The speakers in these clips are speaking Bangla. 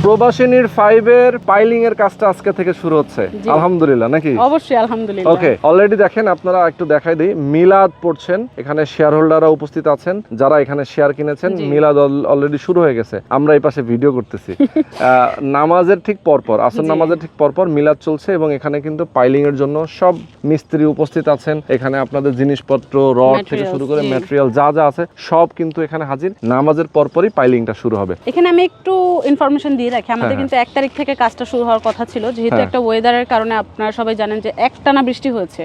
প্রবাসিনীর 5 এর পাইলিং এর কাজটা আজকে থেকে শুরু হচ্ছে আলহামদুলিল্লাহ নাকি? অবশ্যই আলহামদুলিল্লাহ। ওকে, অলরেডি দেখেন আপনারা একটু দেখাই দিই, মিলাদ পড়ছেন এখানে, শেয়ার হোল্ডাররা উপস্থিত আছেন, যারা এখানে শেয়ার কিনেছেন, মিলাদ অলরেডি শুরু হয়ে গেছে, আমরা এই পাশে ভিডিও করতেছি। নামাজের ঠিক পরপর, আসর নামাজের ঠিক পরপর মিলাদ চলছে এবং এখানে কিন্তু পাইলিং এর জন্য সব মিস্ত্রি উপস্থিত আছেন। এখানে আপনাদের জিনিসপত্র, রড থেকে শুরু করে ম্যাটেরিয়াল যা যা আছে সব কিন্তু এখানে হাজির। নামাজের পরপরই পাইলিংটা শুরু হবে। এখানে আমি একটু ইনফরমেশন দিয়ে রাখি, আমাদের কিন্তু 1 তারিখ থেকে কাজটা শুরু হওয়ার কথা ছিল, যেহেতু একটা ওয়েদারের কারণে আপনারা সবাই জানেন যে একটানা বৃষ্টি হয়েছে,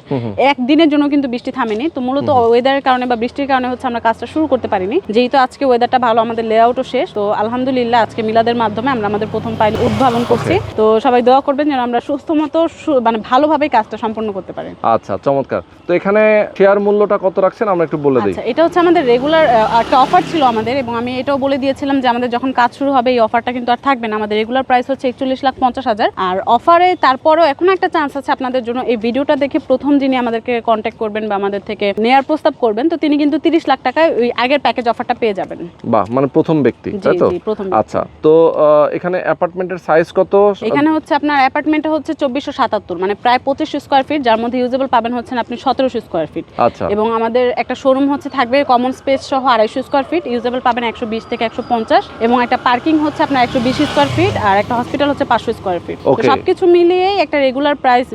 একদিনের জন্য কিন্তু বৃষ্টি থামেনি। তো মূলত ওয়েদারের কারণে বা বৃষ্টির কারণে হচ্ছে আমরা কাজটা শুরু করতে পারিনি। যেহেতু আজকে ওয়েদারটা ভালো, আমাদের লেআউটও শেষ, তো আলহামদুলিল্লাহ আজকে মিলাদের মাধ্যমে আমরা আমাদের প্রথম পাইল উদ্ভাবন করছি। তো সবাই দোয়া করবেন যেন আমরা সুস্থ মতো মানে ভালোভাবে কাজটা সম্পন্ন করতে পারি। আচ্ছা, চমৎকার। তো এখানে শেয়ার মূল্যটা কত রাখছেন আমরা একটু বলে দিই। আচ্ছা, এটা হচ্ছে আমাদের রেগুলার একটা অফার ছিল আমাদের, এবং আমি এটাও বলে দিয়েছিলাম যে আমাদের যখন কাজ শুরু হবে এই অফারটা কিন্তু আর থাকবে না। আমাদের রেগুলার প্রাইস হচ্ছে 41,50,000, আর অফারে তারপরও এখনো একটা চান্স আছে আপনাদের জন্য। এই ভিডিওটা দেখে প্রথম যিনি আমাদেরকে কন্ট্যাক্ট করবেন বা আমাদের থেকে নেয়ার প্রস্তাব করবেন, তো তিনি কিন্তু 30 লাখ টাকায় ওই আগের প্যাকেজ অফারটা পেয়ে যাবেন। বাহ, মানে প্রথম ব্যক্তি, তাই তো? আচ্ছা, তো এখানে অ্যাপার্টমেন্টের সাইজ কত? এখানে হচ্ছে আপনার অ্যাপার্টমেন্টটা হচ্ছে 2477, মানে প্রায় 25 স্কয়ার ফিট, যার মধ্যে ইউজেবল পাবেন হচ্ছেন আপনি 1700 স্কয়ার ফিট। আচ্ছা, এবং আমাদের একটা শোরুম হচ্ছে থাকবে কমন স্পেস সহ 250 স্কয়ার ফিট, ইউজেবল পাবেন 120 থেকে 150, এবং একটা পার্কিং হচ্ছে আপনার 120 স্কয়ার ফিট, আর একটা হসপিটাল হচ্ছে 500 স্কয়ার ফিট। তো সবকিছু মিলিয়ে একটা রেগুলার প্রাইস,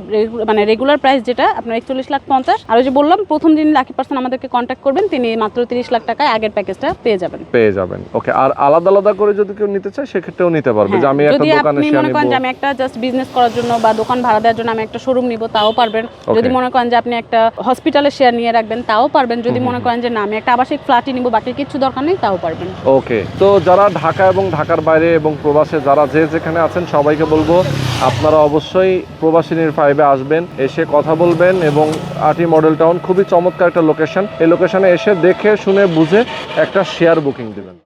মানে রেগুলার প্রাইস যেটা আপনার 41,50,000, আর ওই যে বললাম প্রথম যিনি লাকি পারসন আমাদেরকে কন্ট্যাক্ট করবেন তিনি মাত্র 30 লাখ টাকায় আগের প্যাকেজটা পেয়ে যাবেন। ওকে, আর আলাদা আলাদা করে যদি কেউ নিতে চায় সেক্ষেত্রেও নিতে পারবে, যে আমি একটা দোকানে শেয়ার নিব, যে আমি একটা জাস্ট বিজনেস করার জন্য বা দোকান ভাড়া দেওয়ার জন্য আমি একটা শোরুম নিব, তাও পারবেন। যদি মনে করেন যে আপনি একটা হসপিটালে শেয়ার নিয়ে রাখবেন, তাও পারবেন। যদি মনে করেন যে না আমি একটা আবাসিক ফ্ল্যাটই নিব, বাকি কিছু দরকার নেই, তাও পারবেন। ওকে, তো যারা ঢাকা এবং ঢাকার বাইরে এবং প্রবাসে যারা যেখানে আছেন সবাইকে বলবো আপনারা অবশ্যই প্রবাসিনীর 5 এ আসবেন, এসে কথা বলবেন। এবং আটি মডেল টাউন খুবই চমৎকার একটা লোকেশন, এই লোকেশনে এসে দেখে শুনে বুঝে একটা শেয়ার বুকিং দিবেন।